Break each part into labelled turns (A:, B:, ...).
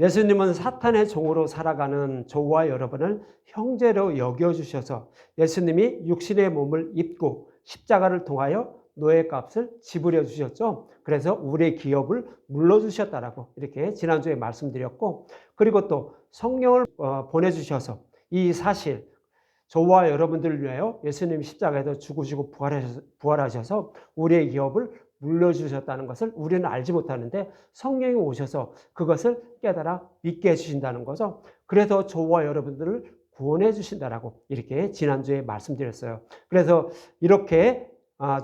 A: 예수님은 사탄의 종으로 살아가는 저와 여러분을 형제로 여겨주셔서 예수님이 육신의 몸을 입고 십자가를 통하여 노예값을 지불해 주셨죠. 그래서 우리의 기업을 물러주셨다라고 이렇게 지난주에 말씀드렸고, 그리고 또 성령을 보내주셔서 이 사실, 저와 여러분들을 위하여 예수님이 십자가에서 죽으시고 부활하셔서 우리의 기업을 물려주셨다는 것을 우리는 알지 못하는데 성령이 오셔서 그것을 깨달아 믿게 해주신다는 거죠. 그래서 저와 여러분들을 구원해 주신다라고 이렇게 지난주에 말씀드렸어요. 그래서 이렇게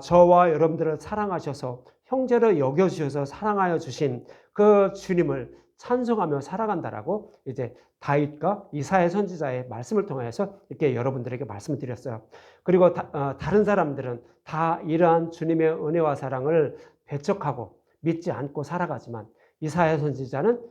A: 저와 여러분들을 사랑하셔서 형제로 여겨주셔서 사랑하여 주신 그 주님을 찬송하며 살아간다라고 이제 다윗과 이사야 선지자의 말씀을 통해서 이렇게 여러분들에게 말씀을 드렸어요. 그리고 다른 사람들은 다 이러한 주님의 은혜와 사랑을 배척하고 믿지 않고 살아가지만 이사야 선지자는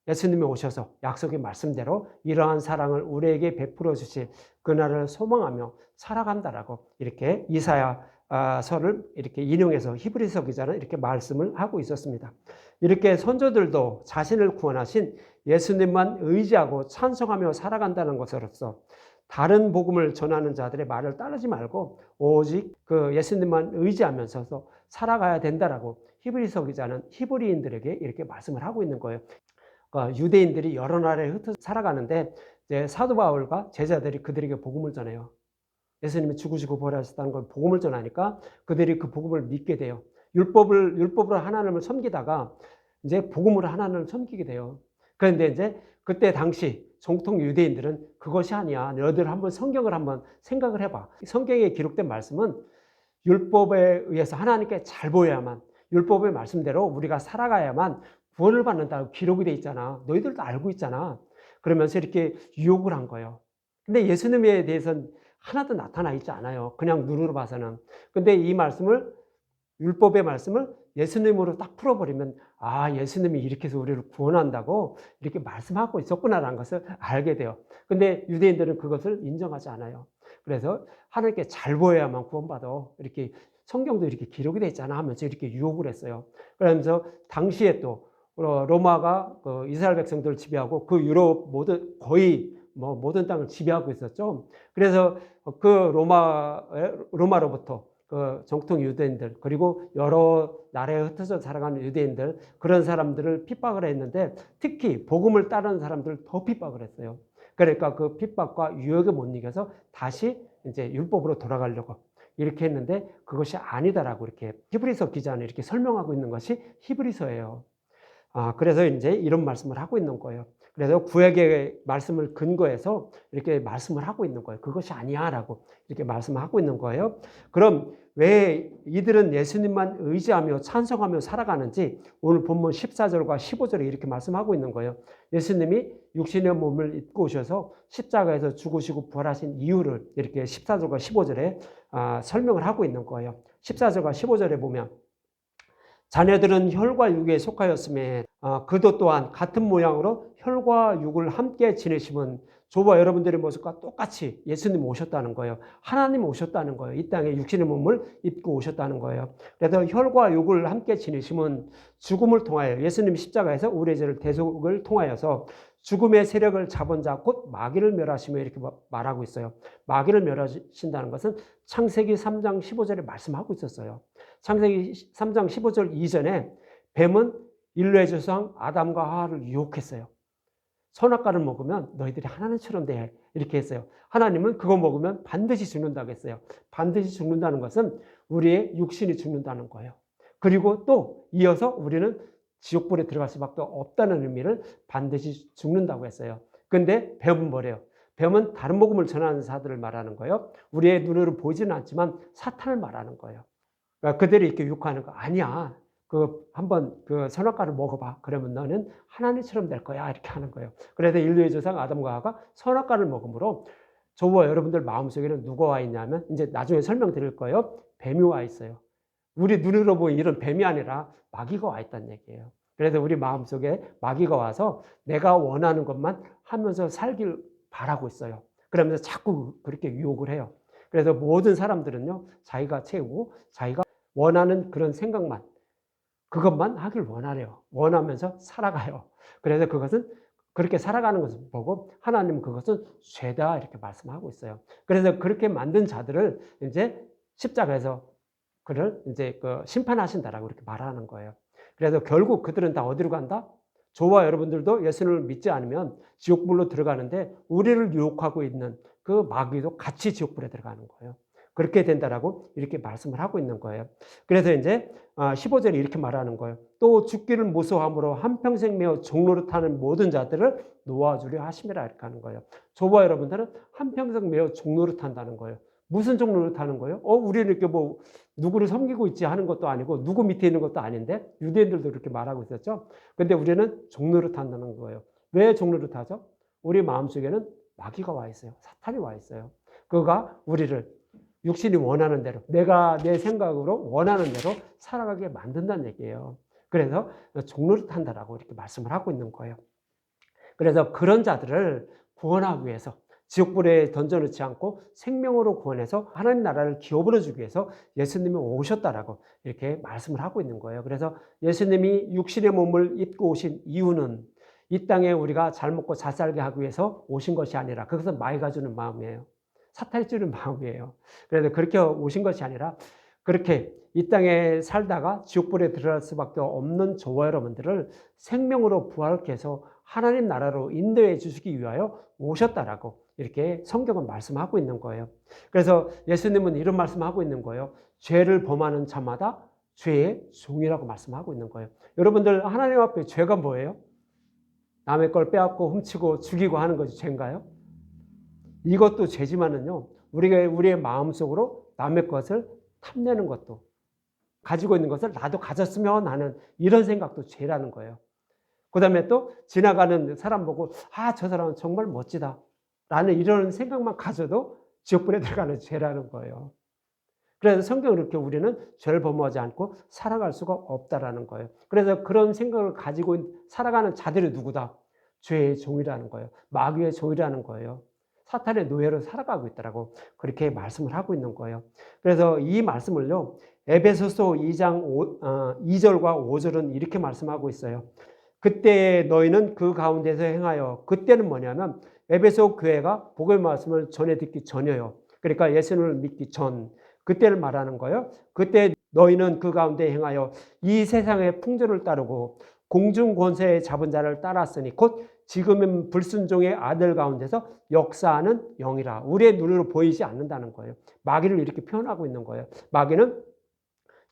A: 예수님이 오셔서 약속의 말씀대로 이러한 사랑을 우리에게 베풀어 주실 그날을 소망하며 살아간다라고 이렇게 이사야서를 이렇게 인용해서 히브리서 기자는 이렇게 말씀을 하고 있었습니다. 이렇게 선조들도 자신을 구원하신 예수님만 의지하고 찬송하며 살아간다는 것으로서 다른 복음을 전하는 자들의 말을 따르지 말고 오직 그 예수님만 의지하면서 살아가야 된다라고 히브리서 기자는 히브리인들에게 이렇게 말씀을 하고 있는 거예요. 그러니까 유대인들이 여러 나라에 흩어져 살아가는데 이제 사도 바울과 제자들이 그들에게 복음을 전해요. 예수님이 죽으시고 부활하셨다는 걸 복음을 전하니까 그들이 그 복음을 믿게 돼요. 율법으로 하나님을 섬기다가 이제 복음으로 하나님을 섬기게 돼요. 그런데 이제 그때 당시 정통 유대인들은 그것이 아니야. 너희들 한번 성경을 한번 생각을 해봐. 성경에 기록된 말씀은 율법에 의해서 하나님께 잘 보여야만, 율법의 말씀대로 우리가 살아가야만 구원을 받는다고 기록이 돼 있잖아. 너희들도 알고 있잖아. 그러면서 이렇게 유혹을 한 거예요. 근데 예수님에 대해서는 하나도 나타나 있지 않아요. 그냥 눈으로 봐서는. 근데 이 말씀을, 율법의 말씀을 예수님으로 딱 풀어버리면 예수님이 이렇게 해서 우리를 구원한다고 이렇게 말씀하고 있었구나라는 것을 알게 돼요. 근데 유대인들은 그것을 인정하지 않아요. 그래서 하나님께 잘 보여야만 구원받아. 이렇게 성경도 이렇게 기록이 돼 있잖아 하면서 이렇게 유혹을 했어요. 그러면서 당시에 또 로마가 이스라엘 백성들을 지배하고 그 유럽 거의 모든 땅을 지배하고 있었죠. 그래서 그 로마로부터 그 정통 유대인들 그리고 여러 나라에 흩어져 살아가는 유대인들 그런 사람들을 핍박을 했는데 특히 복음을 따르는 사람들을 더 핍박을 했어요. 그러니까 그 핍박과 유혹에 못 이겨서 다시 이제 율법으로 돌아가려고 이렇게 했는데 그것이 아니다라고 이렇게 히브리서 기자는 이렇게 설명하고 있는 것이 히브리서예요. 그래서 이제 이런 말씀을 하고 있는 거예요. 그래서 구약의 말씀을 근거해서 이렇게 말씀을 하고 있는 거예요. 그것이 아니야 라고 이렇게 말씀하고 있는 거예요. 그럼 왜 이들은 예수님만 의지하며 찬송하며 살아가는지 오늘 본문 14절과 15절에 이렇게 말씀하고 있는 거예요. 예수님이 육신의 몸을 입고 오셔서 십자가에서 죽으시고 부활하신 이유를 이렇게 14절과 15절에 설명을 하고 있는 거예요. 14절과 15절에 보면 자녀들은 혈과 육에 속하였음에 그도 또한 같은 모양으로 혈과 육을 함께 지내심은 저와 여러분들의 모습과 똑같이 예수님 오셨다는 거예요. 하나님 오셨다는 거예요. 이 땅에 육신의 몸을 입고 오셨다는 거예요. 그래서 혈과 육을 함께 지내심은 죽음을 통하여 예수님 십자가에서 우리의 죄를 대속을 통하여서 죽음의 세력을 잡은 자 곧 마귀를 멸하시며 이렇게 말하고 있어요. 마귀를 멸하신다는 것은 창세기 3장 15절에 말씀하고 있었어요. 창세기 3장 15절 이전에 뱀은 인류의 조상 아담과 하와를 유혹했어요. 선악과를 먹으면 너희들이 하나님처럼 돼 이렇게 했어요. 하나님은 그거 먹으면 반드시 죽는다고 했어요. 반드시 죽는다는 것은 우리의 육신이 죽는다는 거예요. 그리고 또 이어서 우리는 지옥불에 들어갈 수밖에 없다는 의미를 반드시 죽는다고 했어요. 근데 뱀은 뭐래요? 뱀은 다른 복음을 전하는 자들을 말하는 거예요. 우리의 눈으로 보이지는 않지만 사탄을 말하는 거예요. 그러니까 그들이 이렇게 유혹하는 거 아니야. 한번 선악과를 먹어봐. 그러면 너는 하나님처럼 될 거야. 이렇게 하는 거예요. 그래서 인류의 조상 아담과 하와가 선악과를 먹음으로 저와 여러분들 마음속에는 누가 와 있냐면 이제 나중에 설명드릴 거예요. 뱀이 와 있어요. 우리 눈으로 보이는 이런 뱀이 아니라 마귀가 와 있다는 얘기예요. 그래서 우리 마음속에 마귀가 와서 내가 원하는 것만 하면서 살길 바라고 있어요. 그러면서 자꾸 그렇게 유혹을 해요. 그래서 모든 사람들은요, 자기가 채우고 자기가 원하는 그런 생각만, 그것만 하길 원하래요. 원하면서 살아가요. 그래서 그것은 그렇게 살아가는 것을 보고 하나님은 그것은 죄다 이렇게 말씀하고 있어요. 그래서 그렇게 만든 자들을 이제 십자가에서 그를 이제 그 심판하신다라고 이렇게 말하는 거예요. 그래서 결국 그들은 다 어디로 간다? 저와 여러분들도 예수님을 믿지 않으면 지옥불로 들어가는데 우리를 유혹하고 있는 그 마귀도 같이 지옥불에 들어가는 거예요. 그렇게 된다라고 이렇게 말씀을 하고 있는 거예요. 그래서 이제 15절에 이렇게 말하는 거예요. 또 죽기를 무서워함으로 한평생 매어 종로를 타는 모든 자들을 놓아주려 하심이라 이렇게 하는 거예요. 저와 여러분들은 한평생 매어 종로를 탄다는 거예요. 무슨 종로를 타는 거예요? 우리는 이렇게 뭐 누구를 섬기고 있지 하는 것도 아니고 누구 밑에 있는 것도 아닌데 유대인들도 그렇게 말하고 있었죠. 근데 우리는 종로를 탄다는 거예요. 왜 종로를 타죠? 우리 마음속에는 마귀가 와 있어요. 사탄이 와 있어요. 그가 우리를 육신이 원하는 대로, 내가 내 생각으로 원하는 대로 살아가게 만든다는 얘기예요. 그래서 종로를 탄다라고 이렇게 말씀을 하고 있는 거예요. 그래서 그런 자들을 구원하기 위해서 지옥불에 던져놓지 않고 생명으로 구원해서 하나님 나라를 기업으로 주기 위해서 예수님이 오셨다라고 이렇게 말씀을 하고 있는 거예요. 그래서 예수님이 육신의 몸을 입고 오신 이유는 이 땅에 우리가 잘 먹고 잘 살게 하기 위해서 오신 것이 아니라 그것은 마귀가 주는 마음이에요. 사탄이 주는 마음이에요. 그래서 그렇게 오신 것이 아니라 그렇게 이 땅에 살다가 지옥불에 들어갈 수밖에 없는 저와 여러분들을 생명으로 부활케 해서 하나님 나라로 인도해 주시기 위하여 오셨다라고 이렇게 성경은 말씀하고 있는 거예요. 그래서 예수님은 이런 말씀하고 있는 거예요. 죄를 범하는 자마다 죄의 종이라고 말씀하고 있는 거예요. 여러분들 하나님 앞에 죄가 뭐예요? 남의 걸 빼앗고 훔치고 죽이고 하는 것이 죄인가요? 이것도 죄지만은요, 우리의 마음속으로 남의 것을 탐내는 것도, 가지고 있는 것을 나도 가졌으면 하는 이런 생각도 죄라는 거예요. 그 다음에 또 지나가는 사람 보고 저 사람은 정말 멋지다 라는 이런 생각만 가져도 지옥불에 들어가는 죄라는 거예요. 그래서 성경은 이렇게 우리는 죄를 범하지 않고 살아갈 수가 없다라는 거예요. 그래서 그런 생각을 가지고 살아가는 자들이 누구다? 죄의 종이라는 거예요. 마귀의 종이라는 거예요. 사탄의 노예로 살아가고 있다라고 그렇게 말씀을 하고 있는 거예요. 그래서 이 말씀을요, 에베소서 2장 2절과 5절은 이렇게 말씀하고 있어요. 그때 너희는 그 가운데서 행하여, 그때는 뭐냐면 에베소 교회가 복음의 말씀을 전해 듣기 전이에요. 그러니까 예수님을 믿기 전, 그때를 말하는 거예요. 그때 너희는 그 가운데 행하여 이 세상의 풍조를 따르고 공중 권세에 잡은 자를 따랐으니 곧 지금은 불순종의 아들 가운데서 역사하는 영이라. 우리의 눈으로 보이지 않는다는 거예요. 마귀를 이렇게 표현하고 있는 거예요. 마귀는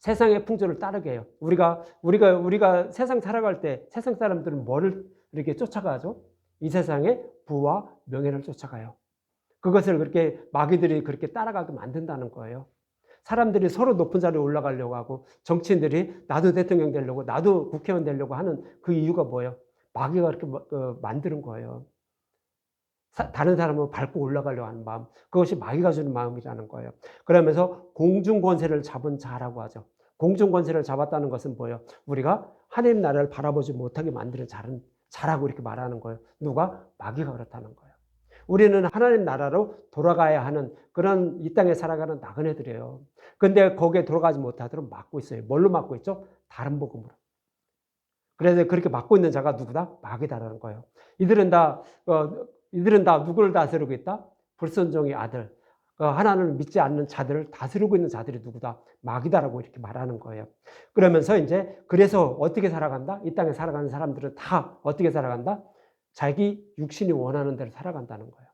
A: 세상의 풍조를 따르게 해요. 우리가 세상 살아갈 때 세상 사람들은 뭐를 이렇게 쫓아가죠? 이 세상의 부와 명예를 쫓아가요. 그것을 그렇게 마귀들이 그렇게 따라가게 만든다는 거예요. 사람들이 서로 높은 자리에 올라가려고 하고 정치인들이 나도 대통령 되려고 나도 국회의원 되려고 하는 그 이유가 뭐예요? 마귀가 그렇게 만드는 거예요. 다른 사람을 밟고 올라가려고 하는 마음, 그것이 마귀가 주는 마음이라는 거예요. 그러면서 공중권세를 잡은 자라고 하죠. 공중권세를 잡았다는 것은 뭐예요? 우리가 하나님 나라를 바라보지 못하게 만드는 자라고 이렇게 말하는 거예요. 누가? 마귀가 그렇다는 거예요. 우리는 하나님 나라로 돌아가야 하는 그런 이 땅에 살아가는 나그네들이에요. 근데 거기에 돌아가지 못하도록 막고 있어요. 뭘로 막고 있죠? 다른 복음으로. 그래서 그렇게 막고 있는 자가 누구다? 마귀다라는 거예요. 이들은 다 누구를 다스리고 있다? 불순종의 아들. 하나님을 믿지 않는 자들을 다스리고 있는 자들이 누구다? 마귀다라고 이렇게 말하는 거예요. 그러면서 이제 그래서 어떻게 살아간다? 이 땅에 살아가는 사람들은 다 어떻게 살아간다? 자기 육신이 원하는 대로 살아간다는 거예요.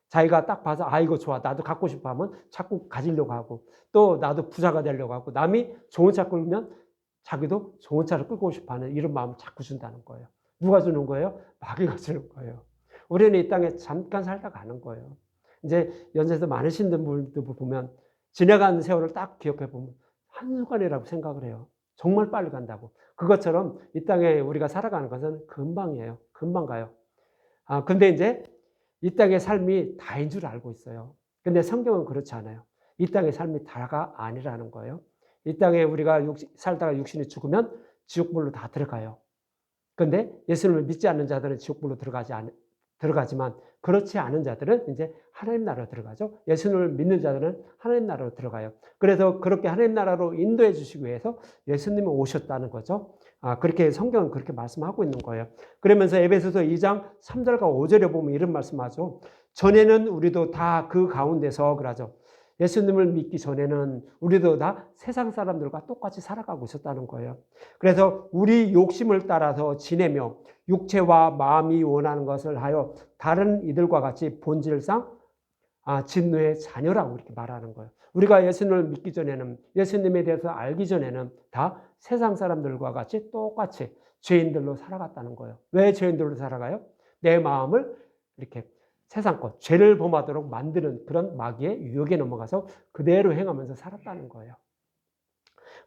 A: 자기가 딱 봐서 이거 좋아, 나도 갖고 싶어 하면 자꾸 가지려고 하고, 또 나도 부자가 되려고 하고, 남이 좋은 차 끌면 자기도 좋은 차를 끌고 싶어 하는 이런 마음을 자꾸 준다는 거예요. 누가 주는 거예요? 마귀가 주는 거예요. 우리는 이 땅에 잠깐 살다 가는 거예요. 이제 연세도 많으신 분들 보면 지나가는 세월을 딱 기억해 보면 한순간이라고 생각을 해요. 정말 빨리 간다고. 그것처럼 이 땅에 우리가 살아가는 것은 금방이에요. 금방 가요. 근데 이제 이 땅의 삶이 다인 줄 알고 있어요. 근데 성경은 그렇지 않아요. 이 땅의 삶이 다가 아니라는 거예요. 이 땅에 우리가 살다가 육신이 죽으면 지옥불로 다 들어가요. 근데 예수님을 믿지 않는 자들은 지옥불로 들어가지만 그렇지 않은 자들은 이제 하나님 나라로 들어가죠. 예수님을 믿는 자들은 하나님 나라로 들어가요. 그래서 그렇게 하나님 나라로 인도해 주시기 위해서 예수님이 오셨다는 거죠. 그렇게 성경은 그렇게 말씀하고 있는 거예요. 그러면서 에베소서 2장 3절과 5절에 보면 이런 말씀하죠. 전에는 우리도 다 그 가운데서 그러죠. 예수님을 믿기 전에는 우리도 다 세상 사람들과 똑같이 살아가고 있었다는 거예요. 그래서 우리 욕심을 따라서 지내며 육체와 마음이 원하는 것을 하여 다른 이들과 같이 본질상 진노의 자녀라고 이렇게 말하는 거예요. 우리가 예수님을 믿기 전에는, 예수님에 대해서 알기 전에는 다 세상 사람들과 같이 똑같이 죄인들로 살아갔다는 거예요. 왜 죄인들로 살아가요? 내 마음을 이렇게 세상 것, 죄를 범하도록 만드는 그런 마귀의 유혹에 넘어가서 그대로 행하면서 살았다는 거예요.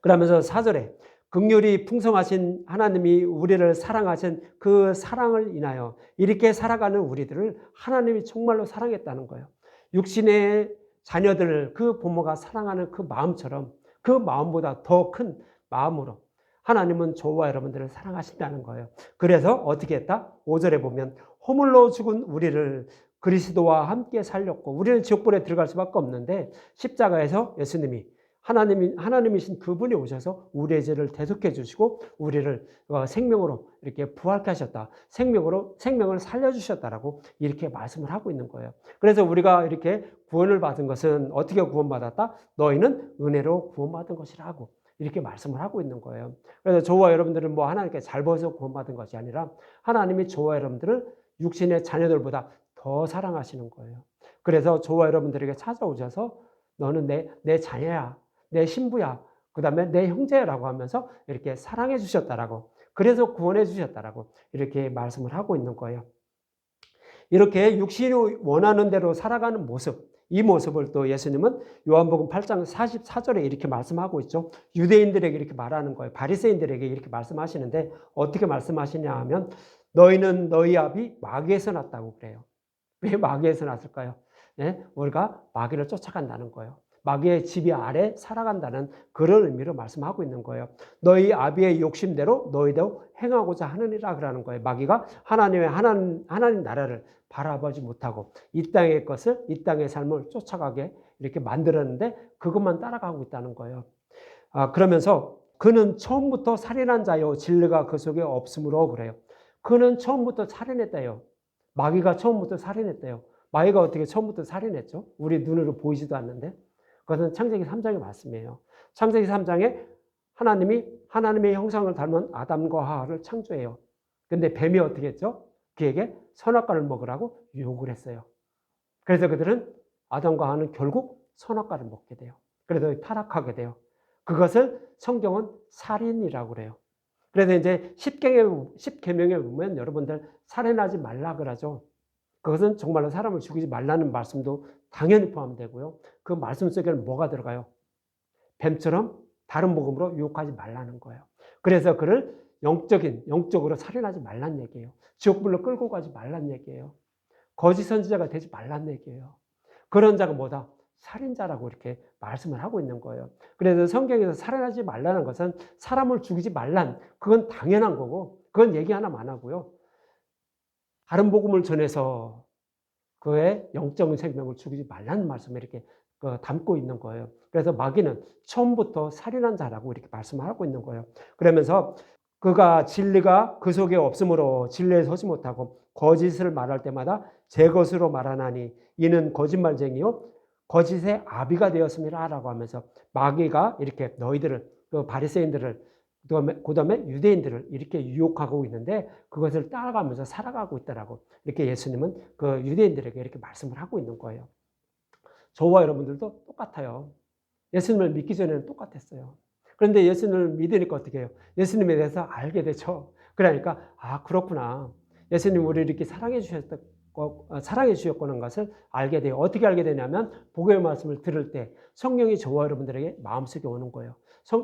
A: 그러면서 4절에 긍휼이 풍성하신 하나님이 우리를 사랑하신 그 사랑을 인하여 이렇게 살아가는 우리들을 하나님이 정말로 사랑했다는 거예요. 육신의 자녀들을 그 부모가 사랑하는 그 마음처럼 그 마음보다 더 큰 마음으로 하나님은 저와 여러분들을 사랑하신다는 거예요. 그래서 어떻게 했다? 5절에 보면 허물로 죽은 우리를 그리스도와 함께 살렸고, 우리는 지옥불에 들어갈 수밖에 없는데 십자가에서 예수님이 하나님이신 그분이 오셔서 우리의 죄를 대속해 주시고 우리를 생명으로 이렇게 부활케 하셨다. 생명을 살려주셨다라고 이렇게 말씀을 하고 있는 거예요. 그래서 우리가 이렇게 구원을 받은 것은 어떻게 구원받았다? 너희는 은혜로 구원받은 것이라고 이렇게 말씀을 하고 있는 거예요. 그래서 저와 여러분들은 하나님께 잘 보여서 구원받은 것이 아니라 하나님이 저와 여러분들을 육신의 자녀들보다 더 사랑하시는 거예요. 그래서 저와 여러분들에게 찾아오셔서 너는 내 자녀야, 내 신부야, 그 다음에 내 형제라고 하면서 이렇게 사랑해 주셨다라고, 그래서 구원해 주셨다라고 이렇게 말씀을 하고 있는 거예요. 이렇게 육신이 원하는 대로 살아가는 모습, 이 모습을 또 예수님은 요한복음 8장 44절에 이렇게 말씀하고 있죠. 유대인들에게 이렇게 말하는 거예요. 바리새인들에게 이렇게 말씀하시는데 어떻게 말씀하시냐 하면 너희는 너희 아비 마귀에서 났다고 그래요. 왜 마귀에서 났을까요? 네? 우리가 마귀를 쫓아간다는 거예요. 마귀의 지배 아래 살아간다는 그런 의미로 말씀하고 있는 거예요. 너희 아비의 욕심대로 너희도 행하고자 하느니라 그러는 거예요. 마귀가 하나님 나라를 바라보지 못하고 이 땅의 것을, 이 땅의 삶을 쫓아가게 이렇게 만들었는데 그것만 따라가고 있다는 거예요. 그러면서 그는 처음부터 살인한 자요 진리가 그 속에 없으므로 그래요. 그는 처음부터 살인했대요. 마귀가 처음부터 살인했대요. 마귀가 어떻게 처음부터 살인했죠? 우리 눈으로 보이지도 않는데. 그것은 창세기 3장의 말씀이에요. 창세기 3장에 하나님의 형상을 닮은 아담과 하와를 창조해요. 근데 뱀이 어떻게 했죠? 그에게 선악과를 먹으라고 유혹을 했어요. 그래서 그들은 아담과 하와는 결국 선악과를 먹게 돼요. 그래서 타락하게 돼요. 그것을 성경은 살인이라고 그래요. 그래서 이제 10계명에 보면 여러분들 살인하지 말라 그러죠. 그것은 정말로 사람을 죽이지 말라는 말씀도 당연히 포함되고요. 그 말씀 속에는 뭐가 들어가요? 뱀처럼 다른 복음으로 유혹하지 말라는 거예요. 그래서 그를 영적으로 살인하지 말란 얘기예요. 지옥불로 끌고 가지 말란 얘기예요. 거짓 선지자가 되지 말란 얘기예요. 그런 자가 뭐다? 살인자라고 이렇게 말씀을 하고 있는 거예요. 그래서 성경에서 살인하지 말라는 것은 사람을 죽이지 말란, 그건 당연한 거고, 그건 얘기 하나만 안 하고요. 다른 복음을 전해서 그의 영적인 생명을 죽이지 말라는 말씀을 이렇게 담고 있는 거예요. 그래서 마귀는 처음부터 살인한 자라고 이렇게 말씀을 하고 있는 거예요. 그러면서 그가 진리가 그 속에 없으므로 진리에 서지 못하고 거짓을 말할 때마다 제 것으로 말하나니 이는 거짓말쟁이요 거짓의 아비가 되었습니다 라고 하면서 마귀가 이렇게 너희들을, 그 바리새인들을, 그다음에 유대인들을 이렇게 유혹하고 있는데 그것을 따라가면서 살아가고 있다라고 이렇게 예수님은 그 유대인들에게 이렇게 말씀을 하고 있는 거예요. 저와 여러분들도 똑같아요. 예수님을 믿기 전에는 똑같았어요. 그런데 예수님을 믿으니까 어떻게 해요? 예수님에 대해서 알게 되죠. 그러니까 그렇구나. 예수님 우리를 이렇게 사랑해 주셨다는 것을 알게 돼요. 어떻게 알게 되냐면 복음의 말씀을 들을 때 성령이 저와 여러분들에게 마음속에 오는 거예요.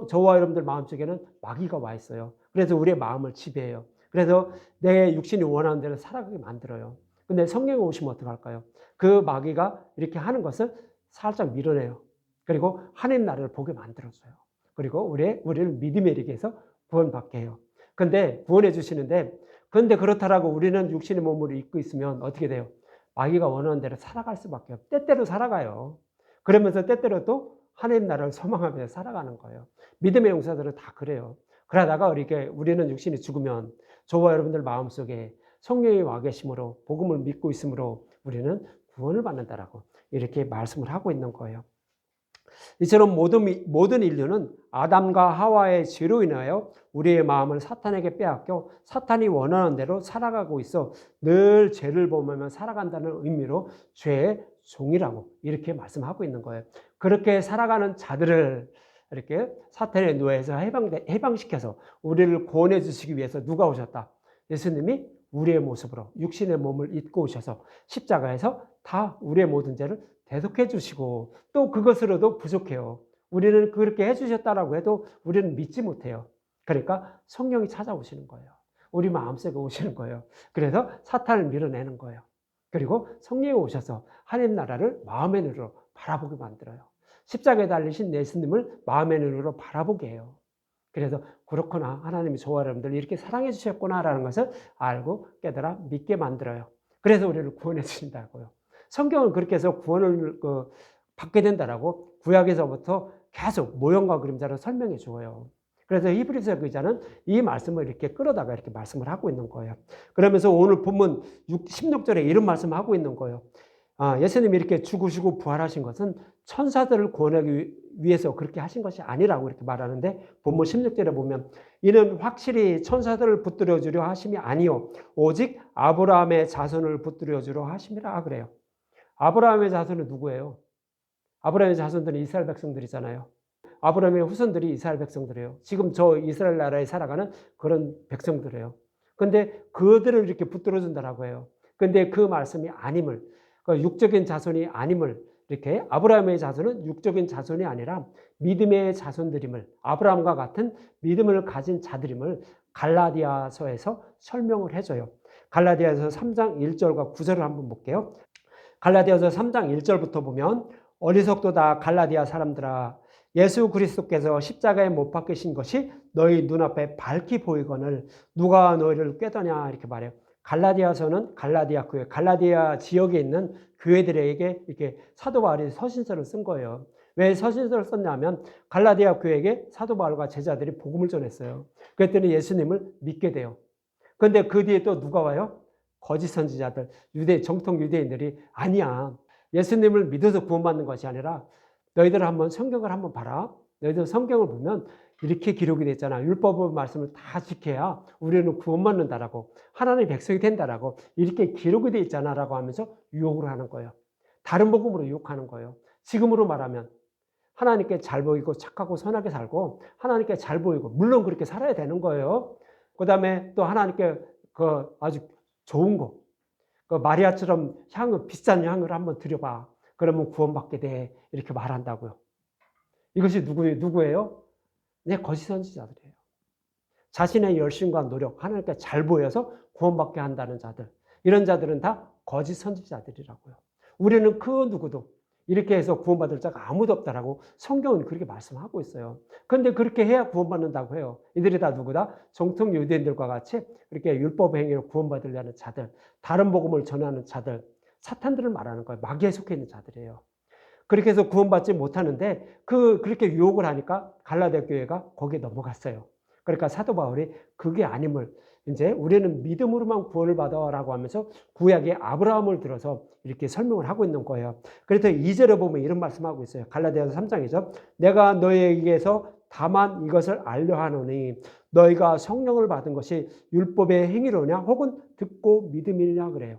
A: 저와 여러분들 마음속에는 마귀가 와 있어요. 그래서 우리의 마음을 지배해요. 그래서 내 육신이 원하는 대로 살아가게 만들어요. 근데 성령이 오시면 어떡할까요? 그 마귀가 이렇게 하는 것을 살짝 밀어내요. 그리고 하나님 나라를 보게 만들어줘요. 그리고 우리를 믿음에 이르게 해서 구원받게 해요. 근데 구원해 주시는데, 그런데 그렇다라고 우리는 육신의 몸으로 입고 있으면 어떻게 돼요? 마귀가 원하는 대로 살아갈 수밖에 없어요. 때때로 살아가요. 그러면서 때때로 또 하나님 나라를 소망하면서 살아가는 거예요. 믿음의 용사들은 다 그래요. 그러다가 이렇게 우리는 육신이 죽으면 저와 여러분들 마음속에 성령이 와 계심으로 복음을 믿고 있으므로 우리는 구원을 받는다라고 이렇게 말씀을 하고 있는 거예요. 이처럼 모든 인류는 아담과 하와의 죄로 인하여 우리의 마음을 사탄에게 빼앗겨 사탄이 원하는 대로 살아가고 있어 늘 죄를 범하며 살아간다는 의미로 죄의 종이라고 이렇게 말씀하고 있는 거예요. 그렇게 살아가는 자들을 이렇게 사탄의 노예에서 해방시켜서 우리를 구원해 주시기 위해서 누가 오셨다? 예수님이 우리의 모습으로 육신의 몸을 입고 오셔서 십자가에서 다 우리의 모든 죄를 대속해 주시고 또 그것으로도 부족해요. 우리는 그렇게 해주셨다라고 해도 우리는 믿지 못해요. 그러니까 성령이 찾아오시는 거예요. 우리 마음속에 오시는 거예요. 그래서 사탄을 밀어내는 거예요. 그리고 성령이 오셔서 하나님 나라를 마음의 눈으로 바라보게 만들어요. 십자가에 달리신 예수님을 마음의 눈으로 바라보게 해요. 그래서 그렇구나, 하나님이 저와 여러분들 이렇게 사랑해 주셨구나라는 것을 알고 깨달아 믿게 만들어요. 그래서 우리를 구원해 주신다고요. 성경은 그렇게 해서 구원을 받게 된다라고 구약에서부터 계속 모형과 그림자로 설명해 주어요. 그래서 히브리서 기자는 이 말씀을 이렇게 끌어다가 이렇게 말씀을 하고 있는 거예요. 그러면서 오늘 본문 16절에 이런 말씀을 하고 있는 거예요. 예수님이 이렇게 죽으시고 부활하신 것은 천사들을 구원하기 위해서 그렇게 하신 것이 아니라고 이렇게 말하는데 본문 16절에 보면 이는 확실히 천사들을 붙들어 주려 하심이 아니요 오직 아브라함의 자손을 붙들어 주려 하심이라 그래요. 아브라함의 자손은 누구예요? 아브라함의 자손들은 이스라엘 백성들이잖아요. 아브라함의 후손들이 이스라엘 백성들이에요. 지금 저 이스라엘 나라에 살아가는 그런 백성들이에요. 근데 그들을 이렇게 붙들어 준다라고 해요. 근데 그 말씀이 아님을, 육적인 자손이 아님을, 이렇게 아브라함의 자손은 육적인 자손이 아니라 믿음의 자손들임을, 아브라함과 같은 믿음을 가진 자들임을 갈라디아서에서 설명을 해줘요. 갈라디아서 3장 1절과 9절을 한번 볼게요. 갈라디아서 3장 1절부터 보면 어리석도다 갈라디아 사람들아 예수 그리스도께서 십자가에 못 박히신 것이 너희 눈앞에 밝히 보이거늘 누가 너희를 꾀더냐 이렇게 말해요. 갈라디아서는 갈라디아 교회, 갈라디아 지역에 있는 교회들에게 이렇게 사도 바울이 서신서를 쓴 거예요. 왜 서신서를 썼냐면 갈라디아 교회에게 사도 바울과 제자들이 복음을 전했어요. 그랬더니 예수님을 믿게 돼요. 그런데 그 뒤에 또 누가 와요? 거짓 선지자들, 정통 유대인들이 아니야. 예수님을 믿어서 구원받는 것이 아니라 너희들 한번 성경을 한번 봐라. 너희들 성경을 보면 이렇게 기록이 됐잖아. 율법의 말씀을 다 지켜야 우리는 구원받는다라고 하나님의 백성이 된다라고 이렇게 기록이 돼 있잖아라고 하면서 유혹을 하는 거예요. 다른 복음으로 유혹하는 거예요. 지금으로 말하면 하나님께 잘 보이고 착하고 선하게 살고 하나님께 잘 보이고 물론 그렇게 살아야 되는 거예요. 그 다음에 또 하나님께 아주 좋은 거, 마리아처럼 비싼 향을 한번 드려봐. 그러면 구원받게 돼. 이렇게 말한다고요. 이것이 누구예요? 네, 거짓 선지자들이에요. 자신의 열심과 노력, 하나님께 잘 보여서 구원받게 한다는 자들. 이런 자들은 다 거짓 선지자들이라고요. 우리는 그 누구도 이렇게 해서 구원받을 자가 아무도 없다라고 성경은 그렇게 말씀하고 있어요. 그런데 그렇게 해야 구원받는다고 해요. 이들이 다 누구다? 정통 유대인들과 같이 이렇게 율법 행위로 구원받으려는 자들, 다른 복음을 전하는 자들, 사탄들을 말하는 거예요. 마귀에 속해 있는 자들이에요. 그렇게 해서 구원받지 못하는데 그렇게 유혹을 하니까 갈라디아 교회가 거기에 넘어갔어요. 그러니까 사도 바울이 그게 아님을 이제 우리는 믿음으로만 구원을 받아라고 하면서 구약의 아브라함을 들어서 이렇게 설명을 하고 있는 거예요. 그래서 2절에 보면 이런 말씀하고 있어요. 갈라디아서 3장이죠. 내가 너희에게서 다만 이것을 알려 하노니 너희가 성령을 받은 것이 율법의 행위로냐 혹은 듣고 믿음이냐 그래요.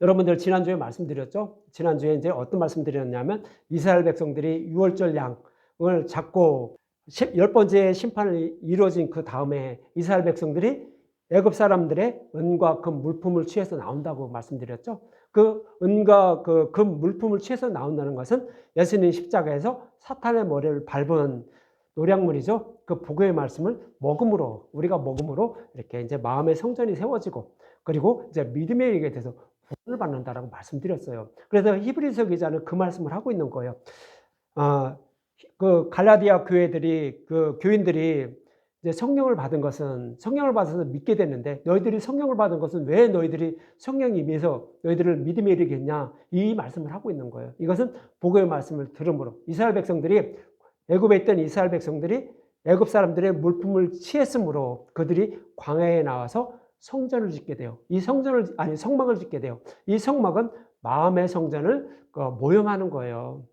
A: 여러분들 지난주에 말씀드렸죠? 지난주에 이제 어떤 말씀드렸냐면 이스라엘 백성들이 유월절 양을 잡고 10번째 심판이 이루어진 그 다음에 이스라엘 백성들이 애굽 사람들의 은과 금 물품을 취해서 나온다고 말씀드렸죠. 그 은과 그 금 물품을 취해서 나온다는 것은 예수님 십자가에서 사탄의 머리를 밟은 노량물이죠. 그 복음의 말씀을 우리가 먹음으로 이렇게 이제 마음의 성전이 세워지고 그리고 이제 믿음에 이르게 돼서 구원을 받는다라고 말씀드렸어요. 그래서 히브리서 기자는 그 말씀을 하고 있는 거예요. 그 갈라디아 교인들이 이제 성령을 받아서 믿게 됐는데 너희들이 성령을 받은 것은 왜 너희들이 성령이 임해서 너희들을 믿음에 이르겠냐 이 말씀을 하고 있는 거예요. 이것은 복음의 말씀을 들음으로 이스라엘 백성들이 애굽에 있던 이스라엘 백성들이 애굽 사람들의 물품을 취했으므로 그들이 광야에 나와서 성전을 짓게 돼요. 성막을 짓게 돼요. 이 성막은 마음의 성전을 모형하는 거예요.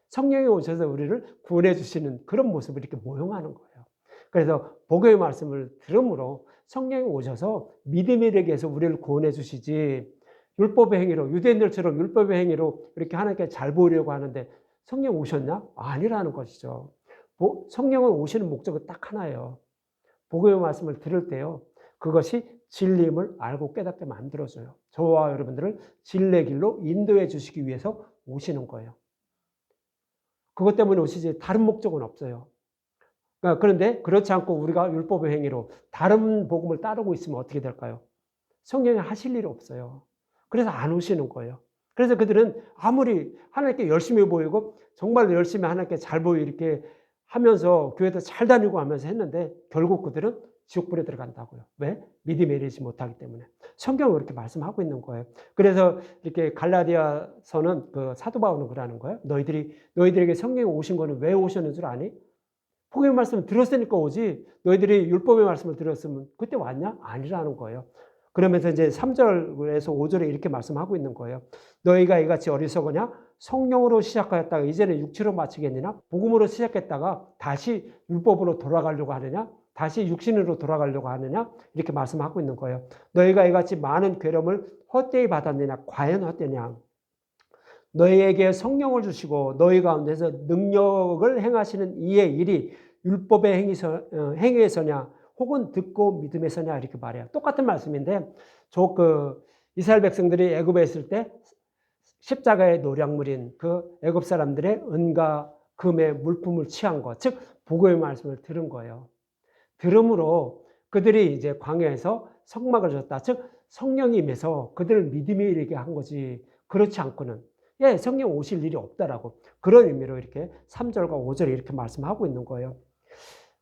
A: 성령이 오셔서 우리를 구원해 주시는 그런 모습을 이렇게 모형하는 거예요. 그래서 복음의 말씀을 들음으로 성령이 오셔서 믿음의 일에게서 우리를 구원해 주시지, 율법의 행위로, 유대인들처럼 율법의 행위로 이렇게 하나님께 잘 보이려고 하는데 성령 오셨냐? 아니라는 것이죠. 성령은 오시는 목적은 딱 하나예요. 복음의 말씀을 들을 때요, 그것이 진리임을 알고 깨닫게 만들어줘요. 저와 여러분들을 진리의 길로 인도해 주시기 위해서 오시는 거예요. 그것 때문에 오시지 다른 목적은 없어요. 그런데 그렇지 않고 우리가 율법의 행위로 다른 복음을 따르고 있으면 어떻게 될까요? 성령이 하실 일이 없어요. 그래서 안 오시는 거예요. 그래서 그들은 아무리 하나님께 열심히 보이고 정말 열심히 하나님께 잘 보이고 이렇게 하면서 교회도 잘 다니고 하면서 했는데 결국 그들은 지옥불에 들어간다고요. 왜? 믿음에 이르지 못하기 때문에. 성경은 그렇게 말씀하고 있는 거예요. 그래서 이렇게 갈라디아서는 그 사도 바울은 그러는 거예요. 너희들에게 성령이 오신 거는 왜 오셨는 줄 아니? 복음의 말씀을 들었으니까 오지, 너희들이 율법의 말씀을 들었으면 그때 왔냐? 아니라는 거예요. 그러면서 이제 3절에서 5절에 이렇게 말씀하고 있는 거예요. 너희가 이같이 어리석으냐? 성령으로 시작하였다가 이제는 육체로 마치겠느냐? 복음으로 시작했다가 다시 율법으로 돌아가려고 하느냐? 다시 육신으로 돌아가려고 하느냐? 이렇게 말씀하고 있는 거예요. 너희가 이같이 많은 괴로움을 헛되이 받았느냐? 과연 헛되냐? 너희에게 성령을 주시고 너희 가운데서 능력을 행하시는 이의 일이 율법의 행위에서냐 혹은 듣고 믿음에서냐 이렇게 말해요. 똑같은 말씀인데 이스라엘 백성들이 애굽에 있을 때 십자가의 노략물인 그 애굽 사람들의 은과 금의 물품을 취한 것, 즉 복음의 말씀을 들은 거예요. 들음으로 그들이 이제 광야에서 성막을 졌다. 즉 성령이 임해서 그들을 믿음에 이르게 한 거지. 그렇지 않고는 성령 오실 일이 없다라고, 그런 의미로 이렇게 3절과 5절에 이렇게 말씀하고 있는 거예요.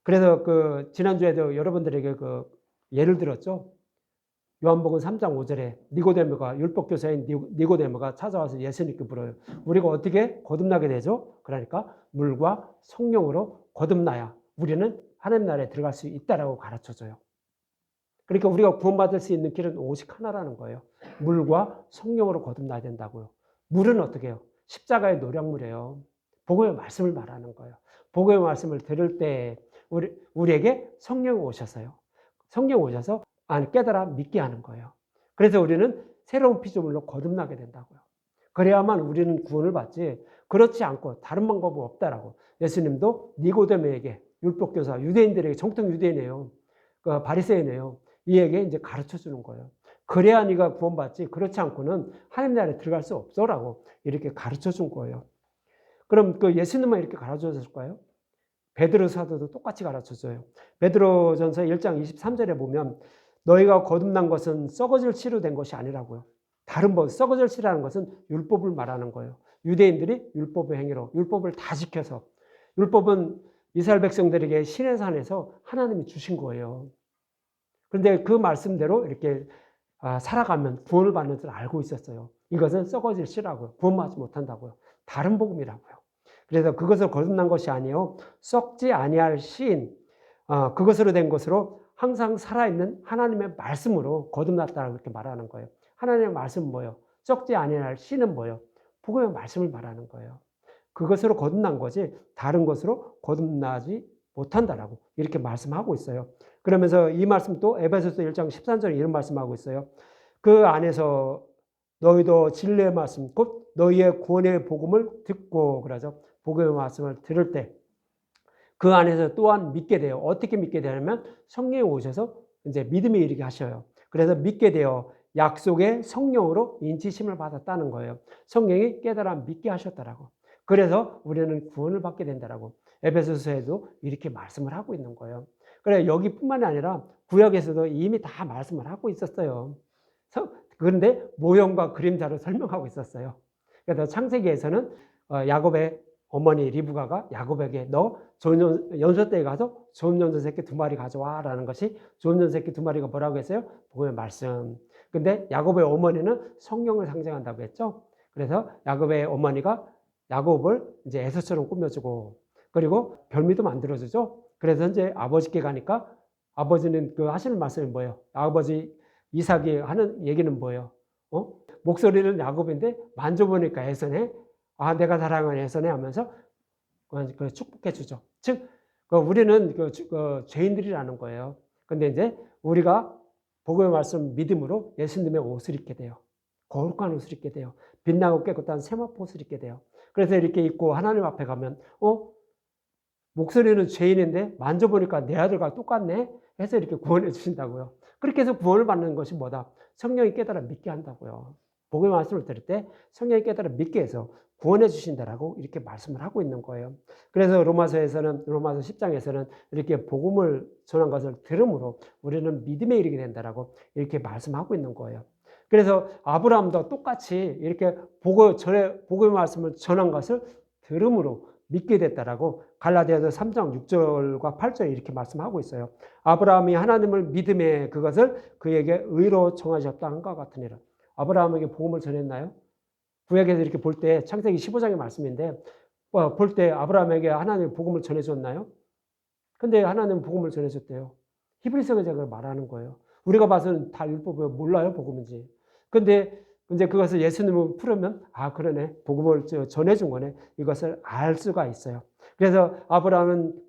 A: 그래서 지난주에도 여러분들에게 예를 들었죠. 요한복음 3장 5절에 니고데모가, 율법교사인 니고데모가 찾아와서 예수님께 물어요. 우리가 어떻게 거듭나게 되죠? 그러니까 물과 성령으로 거듭나야 우리는 하나님 나라에 들어갈 수 있다라고 가르쳐줘요. 그러니까 우리가 구원받을 수 있는 길은 오직 하나라는 거예요. 물과 성령으로 거듭나야 된다고요. 물은 어떻게 해요? 십자가의 노략물이에요. 복음의 말씀을 말하는 거예요. 복음의 말씀을 들을 때 우리에게 성령이 오셔서요. 성령 오셔서 깨달아 믿게 하는 거예요. 그래서 우리는 새로운 피조물로 거듭나게 된다고요. 그래야만 우리는 구원을 받지, 그렇지 않고 다른 방법은 없다라고. 예수님도 니고데모에게, 율법교사, 유대인들에게, 정통 유대인이에요. 바리새인이에요. 이에게 이제 가르쳐 주는 거예요. 그래야 네가 구원받지, 그렇지 않고는 하나님 나라에 들어갈 수 없어라고 이렇게 가르쳐 준 거예요. 그럼 예수님만 이렇게 가르쳐 줬을까요? 베드로 사도도 똑같이 가르쳐 줘요. 베드로전서 1장 23절에 보면 너희가 거듭난 것은 썩어질 씨로 된 것이 아니라고요. 썩어질 씨라는 것은 율법을 말하는 거예요. 유대인들이 율법의 행위로 율법을 다 지켜서, 율법은 이스라엘 백성들에게 신의 산에서 하나님이 주신 거예요. 그런데 그 말씀대로 이렇게 살아가면 구원을 받는 줄 알고 있었어요. 이것은 썩어질 씨라고요. 구원받지 못한다고요. 다른 복음이라고요. 그래서 그것을 거듭난 것이 아니에요. 썩지 아니할 씨인 그것으로 된 것으로 항상 살아있는 하나님의 말씀으로 거듭났다고 이렇게 말하는 거예요. 하나님의 말씀은 뭐예요? 썩지 아니할 씨는 뭐예요? 복음의 말씀을 말하는 거예요. 그것으로 거듭난 거지 다른 것으로 거듭나지 못한다라고 이렇게 말씀하고 있어요. 그러면서 이 말씀 또 에베소서 1장 13절에 이런 말씀하고 있어요. 그 안에서 너희도 진리의 말씀, 곧 너희의 구원의 복음을 듣고, 그러죠. 복음의 말씀을 들을 때 그 안에서 또한 믿게 돼요. 어떻게 믿게 되냐면 성령이 오셔서 이제 믿음에 이르게 하셔요. 그래서 믿게 되어 약속의 성령으로 인치심을 받았다는 거예요. 성령이 깨달아 믿게 하셨다라고. 그래서 우리는 구원을 받게 된다라고 에베소서에도 이렇게 말씀을 하고 있는 거예요. 그래 여기뿐만이 아니라 구약에서도 이미 다 말씀을 하고 있었어요. 그런데 모형과 그림자로 설명하고 있었어요. 그래서 창세기에서는 야곱의 어머니 리브가가 야곱에게 너 연소떼에 가서 좋은 연소 새끼 2마리 가져와 라는 것이, 좋은 연소 새끼 2마리가 뭐라고 했어요? 복음의 말씀. 근데 야곱의 어머니는 성령을 상징한다고 했죠. 그래서 야곱의 어머니가 야곱을 이제 에서처럼 꾸며주고, 그리고 별미도 만들어주죠. 그래서 이제 아버지께 가니까 아버지는 그 하시는 말씀이 뭐예요? 아버지 이삭이 하는 얘기는 뭐예요? 목소리는 야곱인데 만져보니까 에서네. 아, 내가 사랑하는 에서네 하면서 그 축복해 주죠. 즉, 우리는 죄인들이라는 거예요. 근데 이제 우리가 복음의 말씀 믿음으로 예수님의 옷을 입게 돼요. 거룩한 옷을 입게 돼요. 빛나고 깨끗한 세마포 옷을 입게 돼요. 그래서 이렇게 입고 하나님 앞에 가면 목소리는 죄인인데 만져보니까 내 아들과 똑같네 해서 이렇게 구원해 주신다고요. 그렇게 해서 구원을 받는 것이 뭐다? 성령이 깨달아 믿게 한다고요. 복음의 말씀을 들을 때 성령이 깨달아 믿게 해서 구원해 주신다라고 이렇게 말씀을 하고 있는 거예요. 그래서 로마서 10장에서는 이렇게 복음을 전한 것을 들음으로 우리는 믿음에 이르게 된다라고 이렇게 말씀하고 있는 거예요. 그래서 아브라함도 똑같이 이렇게 복음의 말씀을 전한 것을 들음으로 믿게 됐다라고 갈라디아서 3장 6절과 8절에 이렇게 말씀하고 있어요. 아브라함이 하나님을 믿음에 그것을 그에게 의로 정하셨다 한것 같으니라. 아브라함에게 복음을 전했나요? 구약에서 이렇게 볼 때 창세기 15장의 말씀인데 볼 때 아브라함에게 하나님의 복음을 전해줬나요? 근데 하나님은 복음을 전해줬대요. 히브리서가 그걸 말하는 거예요. 우리가 봐서는 다 율법을 몰라요, 복음인지. 근데 이제 그것을 예수님을 풀으면 그러네. 복음을 전해준 거네. 이것을 알 수가 있어요. 그래서 아브라함은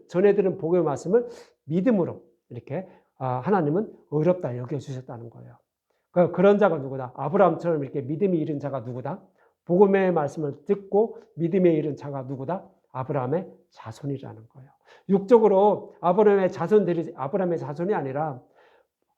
A: 전해 들은 복음의 말씀을 믿음으로 이렇게 하나님은 의롭다 여겨주셨다는 거예요. 그런 자가 누구다? 아브라함처럼 이렇게 믿음이 이른 자가 누구다? 복음의 말씀을 듣고 믿음에 이른 자가 누구다? 아브라함의 자손이라는 거예요. 육적으로 아브라함의 자손이 아니라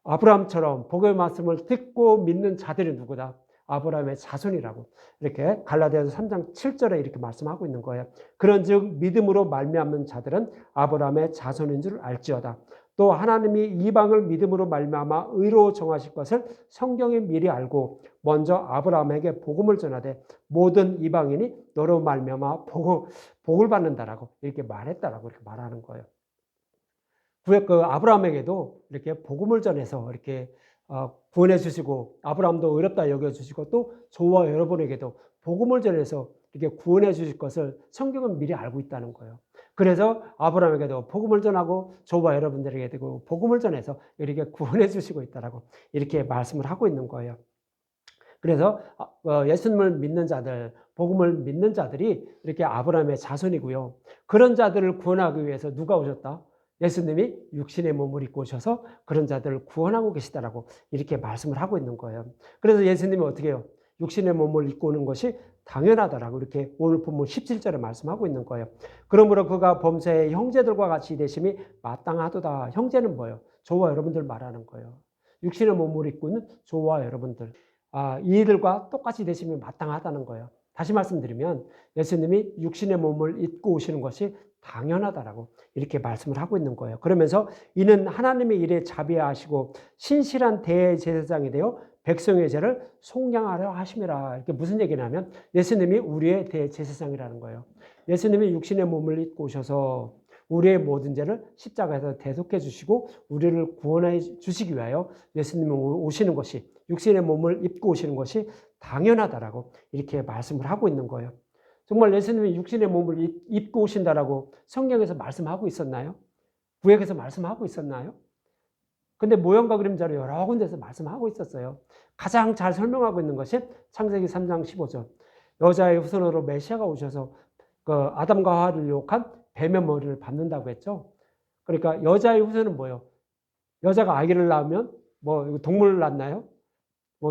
A: 아브라함처럼 복음의 말씀을 듣고 믿는 자들이 누구다? 아브라함의 자손이라고 이렇게 갈라디아서 3장 7절에 이렇게 말씀하고 있는 거예요. 그런즉 믿음으로 말미암는 자들은 아브라함의 자손인 줄 알지어다. 또 하나님이 이방을 믿음으로 말미암아 의로 정하실 것을 성경이 미리 알고 먼저 아브라함에게 복음을 전하되 모든 이방인이 너로 말미암아 복을 받는다라고 이렇게 말했다라고 이렇게 말하는 거예요. 아브라함에게도 이렇게 복음을 전해서 이렇게 구원해 주시고 아브라함도 의롭다 여겨 주시고 또 저와 여러분에게도 복음을 전해서 이렇게 구원해 주실 것을 성경은 미리 알고 있다는 거예요. 그래서 아브라함에게도 복음을 전하고 저와 여러분들에게도 복음을 전해서 이렇게 구원해 주시고 있다라고 이렇게 말씀을 하고 있는 거예요. 그래서 예수님을 믿는 자들, 복음을 믿는 자들이 이렇게 아브라함의 자손이고요. 그런 자들을 구원하기 위해서 누가 오셨다? 예수님이 육신의 몸을 입고 오셔서 그런 자들을 구원하고 계시다라고 이렇게 말씀을 하고 있는 거예요. 그래서 예수님이 어떻게 해요? 육신의 몸을 입고 오는 것이 당연하다라고 이렇게 오늘 본문 17절에 말씀하고 있는 거예요. 그러므로 그가 범사의 형제들과 같이 되심이 마땅하도다. 형제는 뭐예요? 저와 여러분들 말하는 거예요. 육신의 몸을 입고 있는 저와 여러분들. 이들과 똑같이 되심이 마땅하다는 거예요. 다시 말씀드리면 예수님이 육신의 몸을 입고 오시는 것이 당연하다라고 이렇게 말씀을 하고 있는 거예요. 그러면서 이는 하나님의 일에 자비하시고 신실한 대제사장이 되어 백성의 죄를 속량하려 하심이라. 이렇게 무슨 얘기냐면 예수님이 우리의 대제사장이라는 거예요. 예수님이 육신의 몸을 입고 오셔서 우리의 모든 죄를 십자가에서 대속해 주시고 우리를 구원해 주시기 위하여 예수님이 오시는 것이 육신의 몸을 입고 오시는 것이 당연하다라고 이렇게 말씀을 하고 있는 거예요. 정말 예수님이 육신의 몸을 입고 오신다라고 성경에서 말씀하고 있었나요? 구약에서 말씀하고 있었나요? 근데 모형과 그림자로 여러 군데서 말씀하고 있었어요. 가장 잘 설명하고 있는 것이 창세기 3장 15절. 여자의 후손으로 메시아가 오셔서 아담과 하와를 유혹한 뱀의 머리를 밟는다고 했죠. 그러니까 여자의 후손은 뭐예요? 여자가 아기를 낳으면 동물을 낳나요?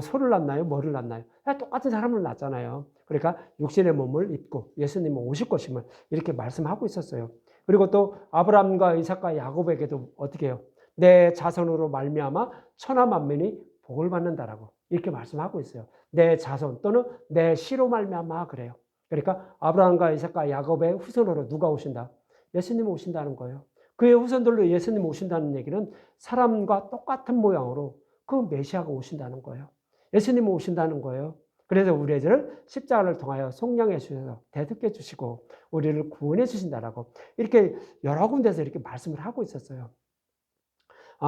A: 소를 낳나요? 뭐를 낳나요? 똑같은 사람을 낳잖아요. 그러니까 육신의 몸을 입고 예수님은 오실 것임을 이렇게 말씀하고 있었어요. 그리고 또 아브라함과 이삭과 야곱에게도 어떻게 해요? 내 자손으로 말미암아 천하 만민이 복을 받는다라고 이렇게 말씀하고 있어요. 내 자손 또는 내 씨로 말미암아 그래요. 그러니까 아브라함과 이삭과 야곱의 후손으로 누가 오신다? 예수님이 오신다는 거예요. 그의 후손들로 예수님이 오신다는 얘기는 사람과 똑같은 모양으로 그 메시아가 오신다는 거예요. 예수님이 오신다는 거예요. 그래서 우리의 죄를 십자가를 통하여 속량해 주셔서 대속해 주시고 우리를 구원해 주신다라고 이렇게 여러 군데서 이렇게 말씀을 하고 있었어요.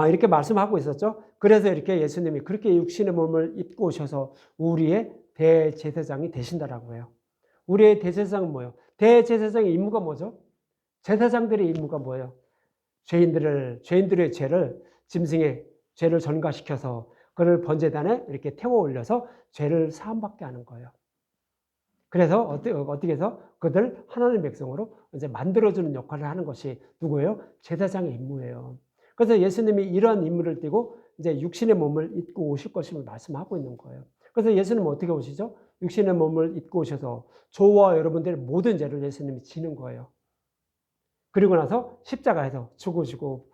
A: 이렇게 말씀하고 있었죠. 그래서 이렇게 예수님이 그렇게 육신의 몸을 입고 오셔서 우리의 대제사장이 되신다라고 해요. 우리의 대제사장은 뭐예요? 대제사장의 임무가 뭐죠? 제사장들의 임무가 뭐예요? 죄인들의 죄를 짐승의 죄를 전가시켜서 그를 번제단에 이렇게 태워 올려서 죄를 사함받게 하는 거예요. 그래서 어떻게 해서 그들 하나님의 백성으로 이제 만들어주는 역할을 하는 것이 누구예요? 제사장의 임무예요. 그래서 예수님이 이러한 임무를 띠고 이제 육신의 몸을 입고 오실 것임을 말씀하고 있는 거예요. 그래서 예수님은 어떻게 오시죠? 육신의 몸을 입고 오셔서 저와 여러분들의 모든 죄를 예수님이 지는 거예요. 그리고 나서 십자가에서 죽으시고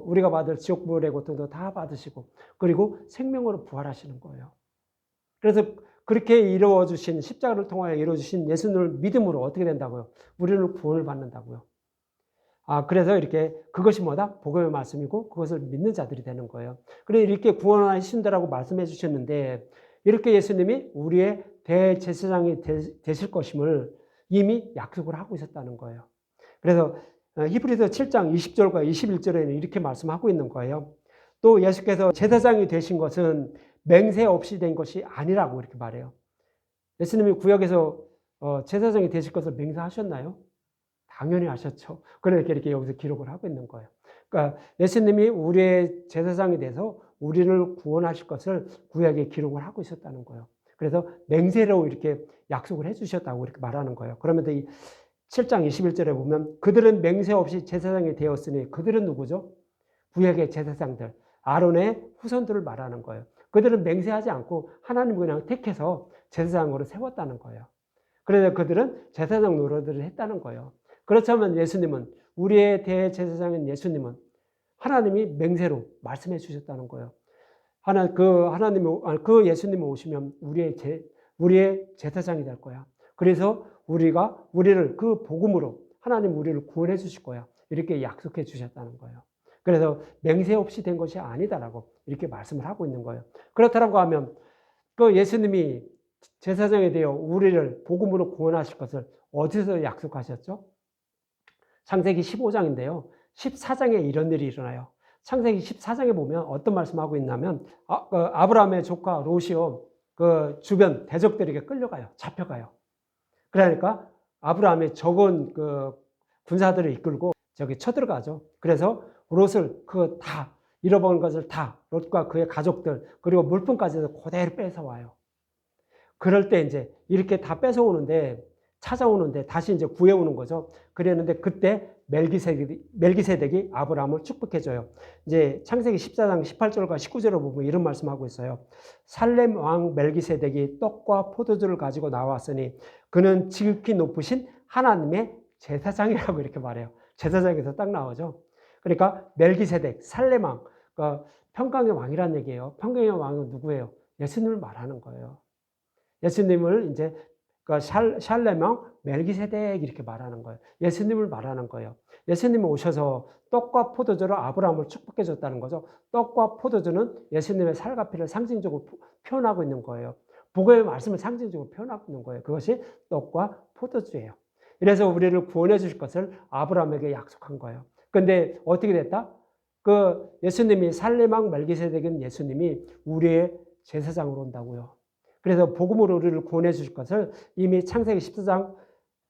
A: 우리가 받을 지옥불의 고통도 다 받으시고 그리고 생명으로 부활하시는 거예요. 그래서 그렇게 이루어주신 십자가를 통하여 이루어주신 예수님을 믿음으로 어떻게 된다고요? 우리는 구원을 받는다고요. 그래서 이렇게 그것이 뭐다? 복음의 말씀이고 그것을 믿는 자들이 되는 거예요. 그래 이렇게 구원하신다라고 말씀해 주셨는데 이렇게 예수님이 우리의 대제사장이 되실 것임을 이미 약속을 하고 있었다는 거예요. 그래서 히브리서 7장 20절과 21절에는 이렇게 말씀하고 있는 거예요. 또 예수께서 제사장이 되신 것은 맹세 없이 된 것이 아니라고 이렇게 말해요. 예수님이 구약에서 제사장이 되실 것을 맹세하셨나요? 당연히 하셨죠. 그러니까 이렇게 여기서 기록을 하고 있는 거예요. 그러니까 예수님이 우리의 제사장이 돼서 우리를 구원하실 것을 구약에 기록을 하고 있었다는 거예요. 그래서 맹세로 이렇게 약속을 해주셨다고 이렇게 말하는 거예요. 그러면 이 7장 21절에 보면 그들은 맹세 없이 제사장이 되었으니 그들은 누구죠? 구약의 제사장들, 아론의 후손들을 말하는 거예요. 그들은 맹세하지 않고 하나님 그냥 택해서 제사장으로 세웠다는 거예요. 그래서 그들은 제사장 노릇을 했다는 거예요. 그렇다면 예수님은 우리의 대제사장인 예수님은 하나님이 맹세로 말씀해 주셨다는 거예요. 그 예수님이 오시면 우리의 제사장이 될 거야. 그래서 우리를 그 복음으로 하나님 우리를 구원해 주실 거야. 이렇게 약속해 주셨다는 거예요. 그래서 맹세 없이 된 것이 아니다라고 이렇게 말씀을 하고 있는 거예요. 그렇다고 하면 그 예수님이 제사장이 되어 우리를 복음으로 구원하실 것을 어디서 약속하셨죠? 창세기 15장인데요. 14장에 이런 일이 일어나요. 창세기 14장에 보면 어떤 말씀하고 있냐면 아브라함의 조카 롯이요. 그 주변 대적들에게 끌려가요. 잡혀가요. 그러니까 아브라함의 적은 그 군사들을 이끌고 저기 쳐들어가죠. 그래서 롯을 다 잃어버린 것을 다 롯과 그의 가족들 그리고 물품까지도 그대로 뺏어와요. 그럴 때 이제 이렇게 다 찾아오는데 다시 이제 구해오는 거죠. 그랬는데 그때 멜기세덱이 아브라함을 축복해줘요. 이제 창세기 14장 18절과 19절을 보면 이런 말씀하고 있어요. 살렘 왕 멜기세덱이 떡과 포도주를 가지고 나왔으니 그는 지극히 높으신 하나님의 제사장이라고 이렇게 말해요. 제사장에서 딱 나오죠. 그러니까 멜기세덱, 살렘 왕, 그러니까 평강의 왕이라는 얘기예요. 평강의 왕은 누구예요? 예수님을 말하는 거예요. 예수님을 이제 샬렘 왕 멜기세덱 이렇게 말하는 거예요. 예수님을 말하는 거예요. 예수님이 오셔서 떡과 포도주로 아브라함을 축복해 줬다는 거죠. 떡과 포도주는 예수님의 살과 피를 상징적으로 표현하고 있는 거예요. 복음의 말씀을 상징적으로 표현하고 있는 거예요. 그것이 떡과 포도주예요. 이래서 우리를 구원해 주실 것을 아브라함에게 약속한 거예요. 근데 어떻게 됐다? 그 예수님이 살렘 왕 멜기세덱은 예수님이 우리의 제사장으로 온다고요. 그래서 복음으로 우리를 구원해 주실 것을 이미 창세기 14장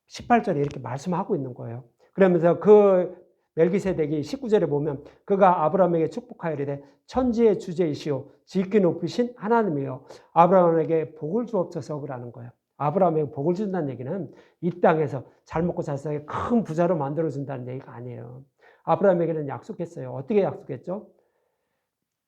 A: 18절에 이렇게 말씀하고 있는 거예요. 그러면서 그 멜기세덱이 19절에 보면 그가 아브라함에게 축복하여 이르되 천지의 주제이시오 지극히 높으신 하나님이여 아브라함에게 복을 주옵소서 그러는 거예요. 아브라함에게 복을 준다는 얘기는 이 땅에서 잘 먹고 잘 살게 큰 부자로 만들어준다는 얘기가 아니에요. 아브라함에게는 약속했어요. 어떻게 약속했죠?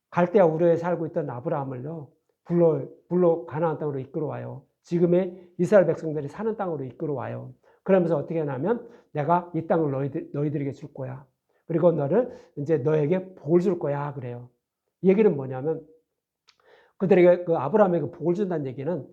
A: 갈대아 우르에 살고 있던 아브라함을요. 불로 가나안 땅으로 이끌어와요. 지금의 이스라엘 백성들이 사는 땅으로 이끌어와요. 그러면서 어떻게 하냐면 내가 이 땅을 너희들에게 줄 거야. 그리고 너에게 복을 줄 거야. 그래요. 이 얘기는 뭐냐면 그들에게 아브라함에게 복을 준다는 얘기는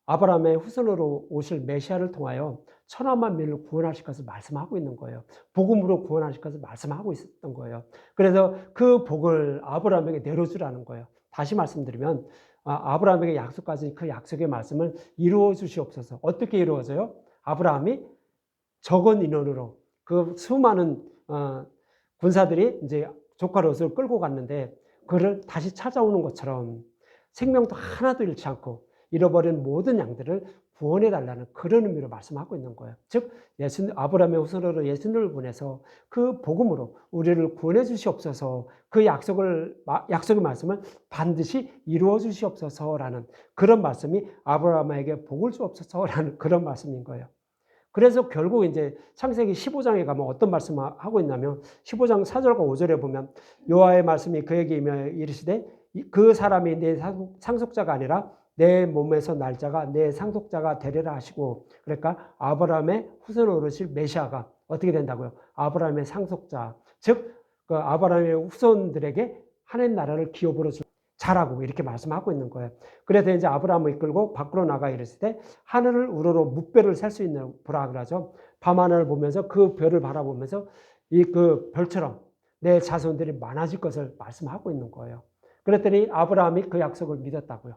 A: 아브라함의 후손으로 오실 메시아를 통하여 천하만 민을 구원하실 것을 말씀하고 있는 거예요. 복음으로 구원하실 것을 말씀하고 있었던 거예요. 그래서 그 복을 아브라함에게 내려주라는 거예요. 다시 말씀드리면 아브라함에게 약속하신 그 약속의 말씀을 이루어 주시옵소서. 어떻게 이루어져요? 아브라함이 적은 인원으로 그 수많은 군사들이 이제 조카 롯을 끌고 갔는데 그를 다시 찾아오는 것처럼 생명도 하나도 잃지 않고 잃어버린 모든 양들을 구원해달라는 그런 의미로 말씀하고 있는 거예요. 즉 아브라함의 후손으로 예수님을 보내서 그 복음으로 우리를 구원해 주시옵소서, 그 약속의 말씀을 반드시 이루어 주시옵소서라는 그런 말씀이 아브라함에게 복을 주옵소서라는 그런 말씀인 거예요. 그래서 결국 이제 창세기 15장에 가면 어떤 말씀을 하고 있냐면 15장 4절과 5절에 보면 여호와의 말씀이 그에게 임하여 이르시되 그 사람이 내 상속자가 아니라 내 몸에서 날 자가 내 상속자가 되리라 하시고, 그러니까 아브라함의 후손으로 오실 메시아가 어떻게 된다고요? 아브라함의 상속자, 즉 그 아브라함의 후손들에게 하나님 나라를 기업으로 자라고 이렇게 말씀하고 있는 거예요. 그래서 이제 아브라함을 이끌고 밖으로 나가 이랬을 때 하늘을 우러러 뭇별을 셀 수 있는 보라 그러죠. 밤하늘을 보면서 그 별을 바라보면서 이 그 별처럼 내 자손들이 많아질 것을 말씀하고 있는 거예요. 그랬더니 아브라함이 그 약속을 믿었다고요.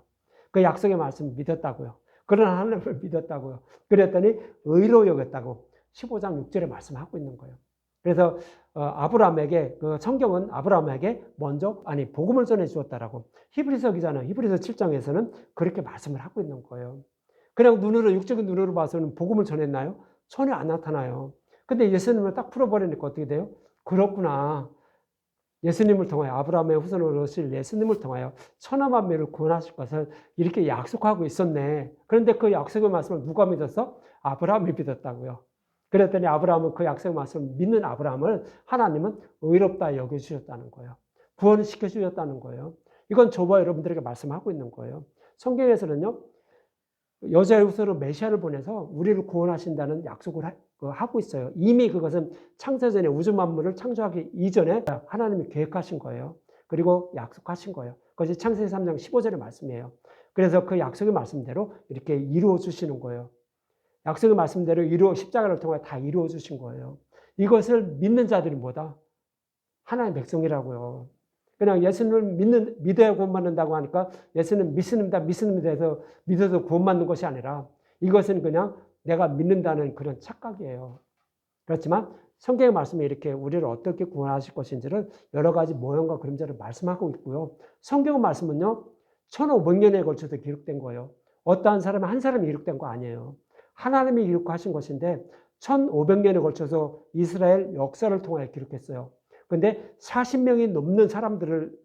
A: 그 약속의 말씀을 믿었다고요. 그런 하나님을 믿었다고요. 그랬더니 의로 여겼다고 15장 6절에 말씀하고 있는 거예요. 그래서 아브라함에게, 그 성경은 아브라함에게 먼저 복음을 전해 주었다라고 히브리서 기자는 히브리서 7장에서는 그렇게 말씀을 하고 있는 거예요. 그냥 육적인 눈으로 봐서는 복음을 전했나요? 전혀 안 나타나요. 근데 예수님을 딱 풀어버리니까 어떻게 돼요? 그렇구나. 예수님을 통하여, 아브라함의 후손으로 오실 예수님을 통하여 천하 만민을 구원하실 것을 이렇게 약속하고 있었네. 그런데 그 약속의 말씀을 누가 믿었어? 아브라함이 믿었다고요. 그랬더니 아브라함은 그 약속의 말씀을 믿는 아브라함을 하나님은 의롭다 여겨주셨다는 거예요. 구원을 시켜주셨다는 거예요. 이건 저와 여러분들에게 말씀하고 있는 거예요. 성경에서는요, 여자의 후손으로 메시아를 보내서 우리를 구원하신다는 약속을 하고 있어요. 이미 그것은 창세전에 우주 만물을 창조하기 이전에 하나님이 계획하신 거예요. 그리고 약속하신 거예요. 그것이 창세기 3장 15절의 말씀이에요. 그래서 그 약속의 말씀대로 이렇게 이루어 주시는 거예요. 약속의 말씀대로 십자가를 통해 다 이루어 주신 거예요. 이것을 믿는 자들이 뭐다? 하나님의 백성이라고요. 그냥 예수님을 믿어야 구원받는다고 하니까 예수님 믿습니다 해서 믿어서 구원받는 것이 아니라 이것은 그냥 내가 믿는다는 그런 착각이에요. 그렇지만 성경의 말씀이 이렇게 우리를 어떻게 구원하실 것인지를 여러 가지 모형과 그림자를 말씀하고 있고요. 성경 말씀은요, 1500년에 걸쳐서 기록된 거예요. 어떠한 사람이 한 사람이 기록된 거 아니에요. 하나님이 기록하신 것인데 1500년에 걸쳐서 이스라엘 역사를 통하여 기록했어요. 근데 40명이 넘는 사람들을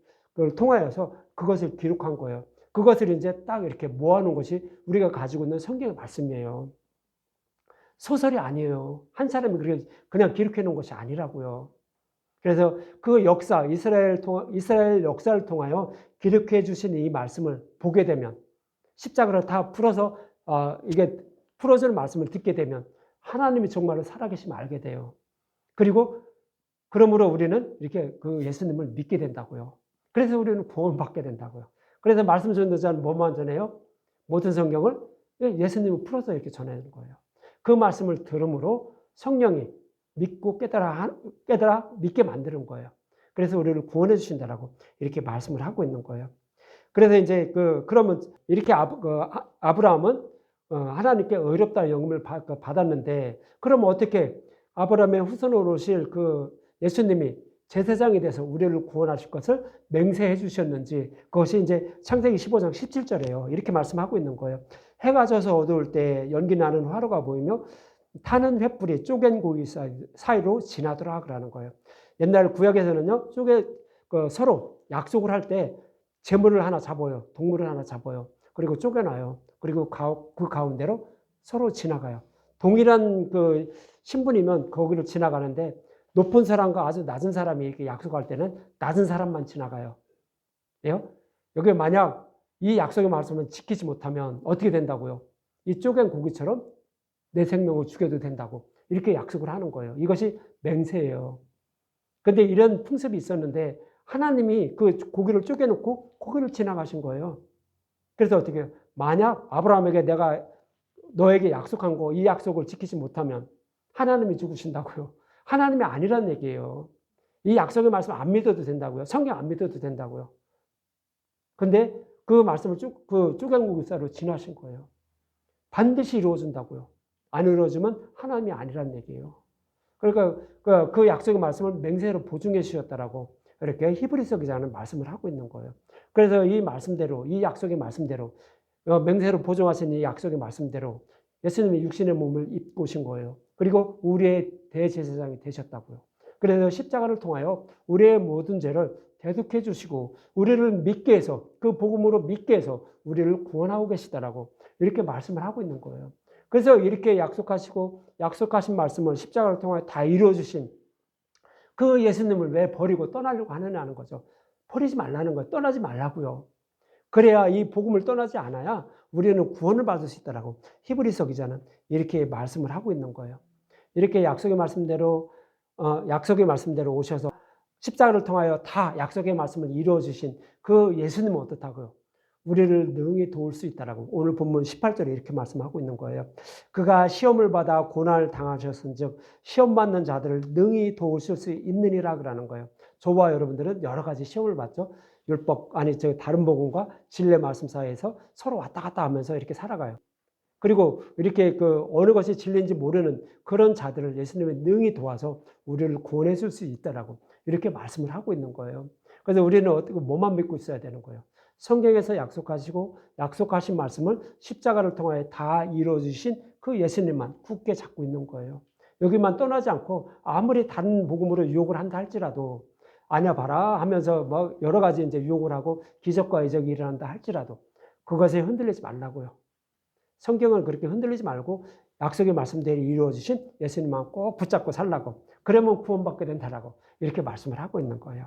A: 통하여서 그것을 기록한 거예요. 그것을 이제 딱 이렇게 모아놓은 것이 우리가 가지고 있는 성경의 말씀이에요. 소설이 아니에요. 한 사람이 그냥 기록해 놓은 것이 아니라고요. 그래서 그 역사, 이스라엘 역사를 통하여 기록해 주신 이 말씀을 보게 되면, 십자가를 다 풀어서 이게 풀어주는 말씀을 듣게 되면 하나님이 정말로 살아계심을 알게 돼요. 그리고 그러므로 우리는 이렇게 그 예수님을 믿게 된다고요. 그래서 우리는 구원받게 된다고요. 그래서 말씀 전도자는 뭐만 전해요? 모든 성경을 예수님을 풀어서 이렇게 전하는 거예요. 그 말씀을 들음으로 성령이 믿고 깨달아 믿게 만드는 거예요. 그래서 우리를 구원해 주신다라고 이렇게 말씀을 하고 있는 거예요. 그래서 이제 그러면 이렇게 아브라함은 하나님께 의롭다 영음을 받았는데, 그러면 어떻게 아브라함의 후손으로 오실 예수님이 제사장이 돼서 우리를 구원하실 것을 맹세해 주셨는지, 그것이 이제 창세기 15장 17절이에요. 이렇게 말씀하고 있는 거예요. 해가 져서 어두울 때 연기 나는 화로가 보이며 타는 횃불이 쪼갠 고기 사이로 지나더라 그러는 거예요. 옛날 구약에서는요, 서로 약속을 할 때 재물을 하나 잡아요. 동물을 하나 잡아요. 그리고 쪼개놔요. 그리고 그 가운데로 서로 지나가요. 동일한 신분이면 거기를 지나가는데, 높은 사람과 아주 낮은 사람이 이렇게 약속할 때는 낮은 사람만 지나가요. 여기 만약 이 약속의 말씀을 지키지 못하면 어떻게 된다고요? 이 쪼갠 고기처럼 내 생명을 죽여도 된다고 이렇게 약속을 하는 거예요. 이것이 맹세예요. 그런데 이런 풍습이 있었는데 하나님이 그 고기를 쪼개놓고 고기를 지나가신 거예요. 그래서 어떻게 해요? 만약 아브라함에게 내가 너에게 약속한 이 약속을 지키지 못하면 하나님이 죽으신다고요. 하나님이 아니란 얘기예요. 이 약속의 말씀 안 믿어도 된다고요. 성경 안 믿어도 된다고요. 근데 그 말씀을 쪼갠 고기사로 지나신 거예요. 반드시 이루어진다고요. 안 이루어지면 하나님이 아니란 얘기예요. 그러니까 그 약속의 말씀을 맹세로 보증해 주셨다라고 이렇게 히브리서 기자는 말씀을 하고 있는 거예요. 그래서 이 말씀대로, 이 약속의 말씀대로 맹세로 보증하신 이 약속의 말씀대로 예수님이 육신의 몸을 입고 오신 거예요. 그리고 우리의 대제사장이 되셨다고요. 그래서 십자가를 통하여 우리의 모든 죄를 대속해 주시고 우리를 믿게 해서 그 복음으로 믿게 해서 우리를 구원하고 계시다라고 이렇게 말씀을 하고 있는 거예요. 그래서 이렇게 약속하시고 약속하신 말씀을 십자가를 통하여 다 이루어 주신 그 예수님을 왜 버리고 떠나려고 하느냐는 거죠. 버리지 말라는 거예요. 떠나지 말라고요. 그래야 이 복음을 떠나지 않아야 우리는 구원을 받을 수 있다라고 히브리서 기자는 이렇게 말씀을 하고 있는 거예요. 이렇게 약속의 말씀대로 오셔서 십자가를 통하여 다 약속의 말씀을 이루어 주신 그 예수님은 어떻다고요? 우리를 능히 도울 수 있다라고 오늘 본문 18절에 이렇게 말씀하고 있는 거예요. 그가 시험을 받아 고난을 당하셨은즉 시험 받는 자들을 능히 도우실 수 있느니라 그러는 거예요. 저와 여러분들은 여러 가지 시험을 받죠. 다른 복음과 진리 말씀 사이에서 서로 왔다 갔다 하면서 이렇게 살아가요. 그리고 이렇게 어느 것이 진리인지 모르는 그런 자들을 예수님이 능히 도와서 우리를 구원해 줄 수 있다라고 이렇게 말씀을 하고 있는 거예요. 그래서 우리는 어떻게 뭐만 믿고 있어야 되는 거예요. 성경에서 약속하시고 약속하신 말씀을 십자가를 통하여 다 이루어 주신 그 예수님만 굳게 잡고 있는 거예요. 여기만 떠나지 않고 아무리 다른 복음으로 유혹을 한다 할지라도 아니야 봐라 하면서 뭐 여러 가지 이제 유혹을 하고 기적과 이적이 일어난다 할지라도 그것에 흔들리지 말라고요. 성경은 그렇게 흔들리지 말고 약속의 말씀대로 이루어지신 예수님만 꼭 붙잡고 살라고 그러면 구원받게 된다라고 이렇게 말씀을 하고 있는 거예요.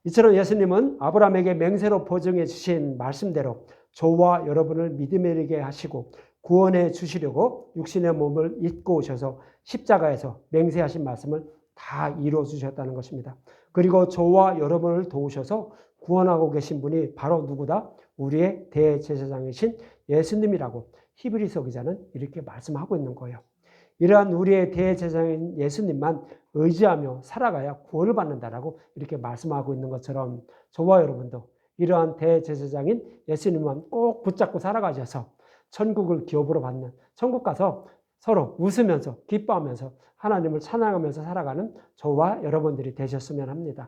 A: 이처럼 예수님은 아브라함에게 맹세로 보증해 주신 말씀대로 저와 여러분을 믿음에 이르게 하시고 구원해 주시려고 육신의 몸을 입고 오셔서 십자가에서 맹세하신 말씀을 다 이루어 주셨다는 것입니다. 그리고 저와 여러분을 도우셔서 구원하고 계신 분이 바로 누구다? 우리의 대제사장이신 예수님이라고 히브리서 기자는 이렇게 말씀하고 있는 거예요. 이러한 우리의 대제사장인 예수님만 의지하며 살아가야 구원을 받는다라고 이렇게 말씀하고 있는 것처럼 저와 여러분도 이러한 대제사장인 예수님만 꼭 붙잡고 살아가셔서 천국을 기업으로 받는 천국 가서 서로 웃으면서 기뻐하면서 하나님을 찬양하면서 살아가는 저와 여러분들이 되셨으면 합니다.